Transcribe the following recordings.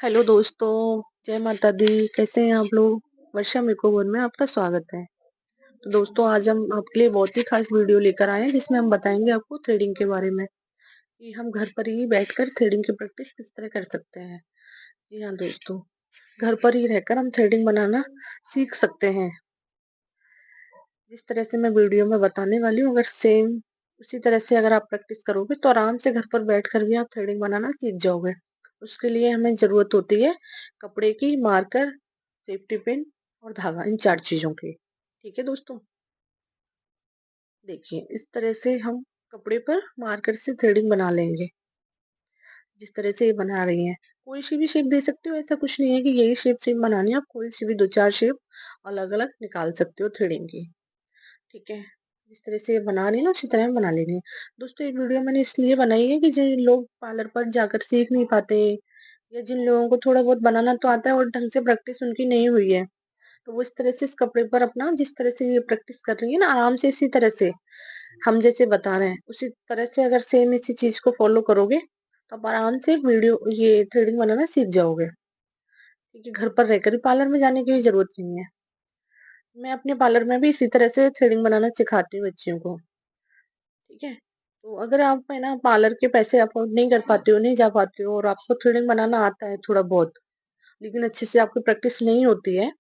Hello दोस्तों, जय माता दी। कैसे हैं आप लोग? वर्षा मेकओवर में आपका स्वागत है। तो दोस्तों, आज हम आपके लिए बहुत ही खास वीडियो लेकर आए हैं जिसमें हम बताएंगे आपको थ्रेडिंग के बारे में कि हम घर पर ही बैठकर थ्रेडिंग की प्रैक्टिस किस तरह कर सकते हैं। जी हाँ दोस्तों, घर पर ही रहकर हम थ्रेडिंग बनाना सीख सकते हैं। जिस तरह से मैं वीडियो में बताने वाली हूँ, अगर सेम उसी तरह से अगर आप प्रैक्टिस करोगे तो आराम से घर पर बैठकर भी आप थ्रेडिंग बनाना सीख जाओगे। उसके लिए हमें जरूरत होती है कपड़े की, मार्कर, सेफ्टी पिन और धागा, इन 4 चीजों की। ठीक है दोस्तों, देखिए इस तरह से हम कपड़े पर मार्कर से थ्रेडिंग बना लेंगे। जिस तरह से ये बना रही हैं, कोई सी भी शेप दे सकते हो, ऐसा कुछ नहीं है कि यही शेप सेम बनानी है। आप कोई सी भी 2-4 शेप अलग अलग निकाल सकते हो थ्रेडिंग की। ठीक है, जिस तरह से ये बना रही है ना उसी तरह हम बना लेनी है। दोस्तों, ये वीडियो मैंने इसलिए बनाई है कि जिन लोग पार्लर पर जाकर सीख नहीं पाते, या जिन लोगों को थोड़ा बहुत बनाना तो आता है और ढंग से प्रैक्टिस उनकी नहीं हुई है, तो वो इस तरह से इस कपड़े पर अपना जिस तरह से ये प्रैक्टिस कर रही है ना, आराम से इसी तरह से हम जैसे बता रहे हैं उसी तरह से अगर सेम इसी चीज को फॉलो करोगे तो आप आराम से वीडियो ये थ्रेडिंग बनाना सीख जाओगे। क्योंकि घर पर रहकर ही पार्लर में जाने की भी जरूरत नहीं है। मैं अपने पार्लर में भी इसी तरह से थ्रेडिंग बनाना सिखाती हूँ बच्चियों को। ठीक है, तो अगर आप है ना पार्लर के पैसे अफोर्ड नहीं कर पाते हो, नहीं जा पाते हो और आपको थ्रेडिंग बनाना आता है थोड़ा बहुत, लेकिन अच्छे से आपकी प्रैक्टिस नहीं होती है,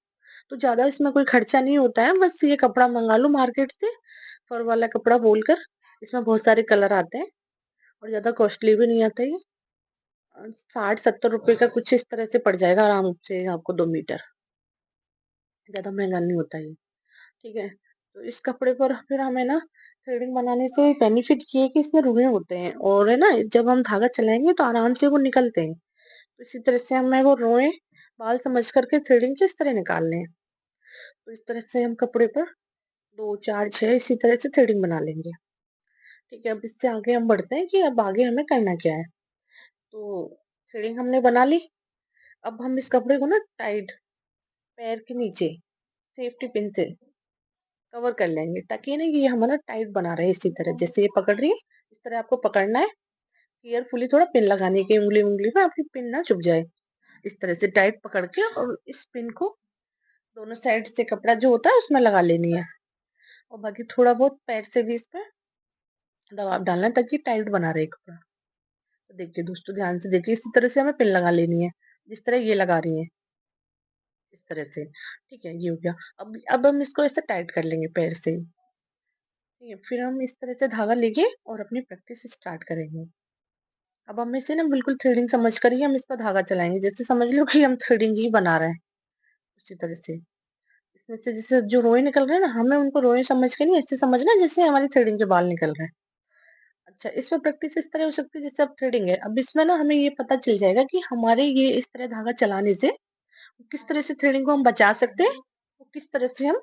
तो ज्यादा इसमें कोई खर्चा नहीं होता है। बस ये कपड़ा मंगा लो मार्केट से, फर वाला कपड़ा बोलकर। इसमें बहुत सारे कलर आते हैं और ज्यादा कॉस्टली भी नहीं आता ये। 60-70 रुपए का कुछ इस तरह से पड़ जाएगा आराम से आपको 2 मीटर। ज्यादा महंगा नहीं होता ये। ठीक है, तो इस कपड़े पर फिर हमें ना थ्रेडिंग बनाने से बेनिफिट ये है कि इसमें रुए होते हैं और है ना, जब हम धागा चलाएंगे तो आराम से वो निकलते हैं। तो इसी तरह से हमें वो रोए बाल समझ करके थ्रेडिंग किस तरह निकालने हैं। तो इस तरह से हम कपड़े पर 2 4 6 इसी तरह से थ्रेडिंग बना लेंगे। ठीक है, अब इससे आगे हम बढ़ते हैं कि अब आगे हमें करना क्या है। तो थ्रेडिंग हमने बना ली। अब हम इस कपड़े को ना टाइट पैर के नीचे सेफ्टी पिन से कवर कर लेंगे, ताकि ना ये हमारा टाइट बना रहे। इसी तरह जैसे ये पकड़ रही है, इस तरह आपको पकड़ना है। केयरफुली थोड़ा पिन लगाने की, उंगली उंगली में आपकी पिन ना चुभ जाए। इस तरह से टाइट पकड़ के और इस पिन को दोनों साइड से कपड़ा जो होता है उसमें लगा लेनी है। और बाकी थोड़ा बहुत पैर से भी इस पे दबाव डालना है ताकि टाइट बना रहे कपड़ा। तो देखिए दोस्तों, ध्यान से देखिए, इसी तरह से हमें पिन लगा लेनी है जिस तरह ये लगा रही है, इस तरह से। ठीक है, ये हो गया। अब हम इसको ऐसे टाइट कर लेंगे पैर से। ठीक है, फिर हम इस तरह से धागा लेके और अपनी प्रैक्टिस स्टार्ट करेंगे। अब हम इसे ना बिल्कुल थ्रेडिंग समझ कर ही हम इस पर धागा चलाएंगे, जैसे समझ लो कि हम थ्रेडिंग ही बना रहे हैं। उसी तरह से इसमें से जैसे जो रोए निकल रहे हैं ना, हमें उनको रोए समझ के नहीं, ऐसे समझना जैसे हमारी थ्रेडिंग के बाल निकल रहे हैं। अच्छा, इसमें प्रैक्टिस इस तरह हो सकती है जैसे अब थ्रेडिंग है। अब इसमें ना हमें ये पता चल जाएगा कि हमारे ये इस तरह धागा चलाने से किस तरह से थ्रेडिंग को हम बचा सकते हैं, और किस तरह से हम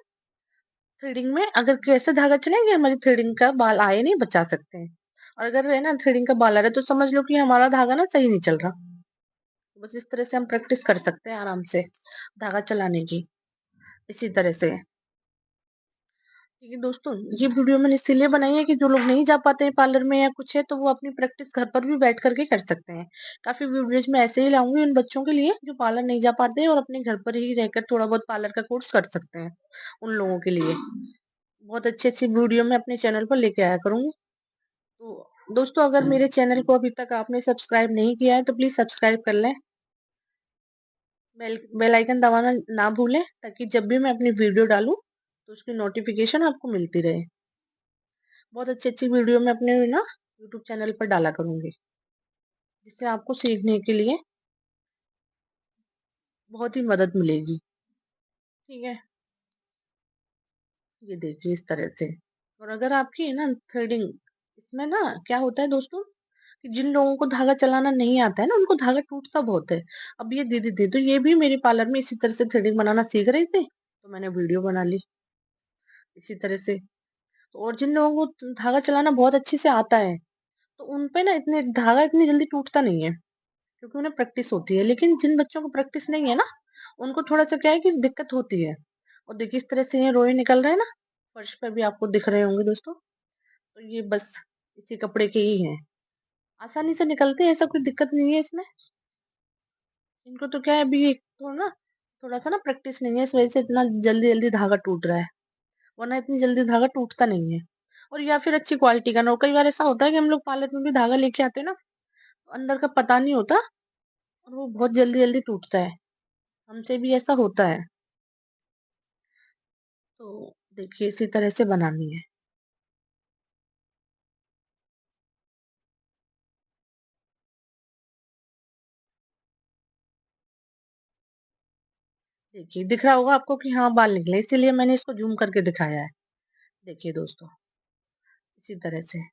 थ्रेडिंग में अगर कैसे धागा चलेंगे हमारी थ्रेडिंग का बाल आए नहीं बचा सकते हैं। और अगर है ना थ्रेडिंग का बाल आ रहा है तो समझ लो कि हमारा धागा ना सही नहीं चल रहा। बस इस तरह से हम प्रैक्टिस कर सकते हैं आराम से धागा चलाने की, इसी तरह से। ठीक है दोस्तों, ये वीडियो मैंने इसीलिए बनाई है कि जो लोग नहीं जा पाते हैं पार्लर में या कुछ है, तो वो अपनी प्रैक्टिस घर पर भी बैठ करके कर सकते हैं। काफी वीडियोज में ऐसे ही लाऊंगी उन बच्चों के लिए जो पार्लर नहीं जा पाते हैं और अपने घर पर ही रहकर थोड़ा बहुत पार्लर का कोर्स कर सकते हैं। उन लोगों के लिए बहुत अच्छी अच्छी वीडियो मैं अपने चैनल पर लेके आया करूंगी। तो दोस्तों, अगर मेरे चैनल को अभी तक आपने सब्सक्राइब नहीं किया है तो प्लीज सब्सक्राइब कर लें। बेल आइकन दबाना ना भूलें, ताकि जब भी मैं अपनी वीडियो डालूं तो उसकी नोटिफिकेशन आपको मिलती रहे। बहुत अच्छी अच्छी वीडियो मैं अपने ना यूट्यूब चैनल पर डाला करूंगी, जिससे आपको सीखने के लिए बहुत ही मदद मिलेगी। ठीक है, ये देखिए इस तरह से। और अगर आपकी है ना थ्रेडिंग, इसमें ना क्या होता है दोस्तों, कि जिन लोगों को धागा चलाना नहीं आता है ना उनको धागा टूटता बहुत है। अब ये दीदी थी तो ये भी मेरे पार्लर में इसी तरह से थ्रेडिंग बनाना सीख रहे थे, तो मैंने वीडियो बना ली इसी तरह से। तो और जिन लोगों को धागा चलाना बहुत अच्छे से आता है, तो उन पे ना इतने धागा इतनी जल्दी टूटता नहीं है, क्योंकि उन्हें प्रैक्टिस होती है। लेकिन जिन बच्चों को प्रैक्टिस नहीं है ना, उनको थोड़ा सा क्या है कि दिक्कत होती है। और देखिए इस तरह से ये रोए निकल रहे हैं ना, फर्श पे भी आपको दिख रहे होंगे दोस्तों। तो ये बस इसी कपड़े के ही हैं, आसानी से निकलते हैं, ऐसा कोई दिक्कत नहीं है इसमें। उनको तो क्या है अभी एक तो ना थोड़ा-सा ना प्रैक्टिस नहीं है, इस वज़ह से इतना जल्दी-जल्दी धागा टूट रहा है, वरना इतनी जल्दी धागा टूटता नहीं है। और या फिर अच्छी क्वालिटी का ना हो, कई बार ऐसा होता है कि हम लोग पार्लर में भी धागा लेके आते हैं ना, अंदर का पता नहीं होता और वो बहुत जल्दी-जल्दी टूटता है। हमसे भी ऐसा होता है। तो देखिए इसी तरह से बनानी है। देखिए दिख रहा होगा आपको कि हाँ, बाल निकले, इसीलिए मैंने इसको ज़ूम करके दिखाया है। देखिए दोस्तों, इसी तरह से।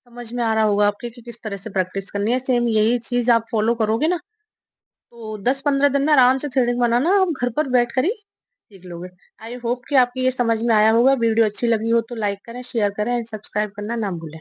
समझ में आ रहा होगा आपके कि किस तरह से प्रैक्टिस करनी है। सेम यही चीज़ आप फ़ॉलो करोगे ना, तो 10-15 दिन में आराम से थ्रेडिंग बनाना आप घर पर बैठकर ही सीख लोगे। आई होप कि आपकी ये समझ में आया होगा। वीडियो अच्छी लगी हो तो लाइक करें, शेयर करें एंड सब्सक्राइब करना ना भूलें।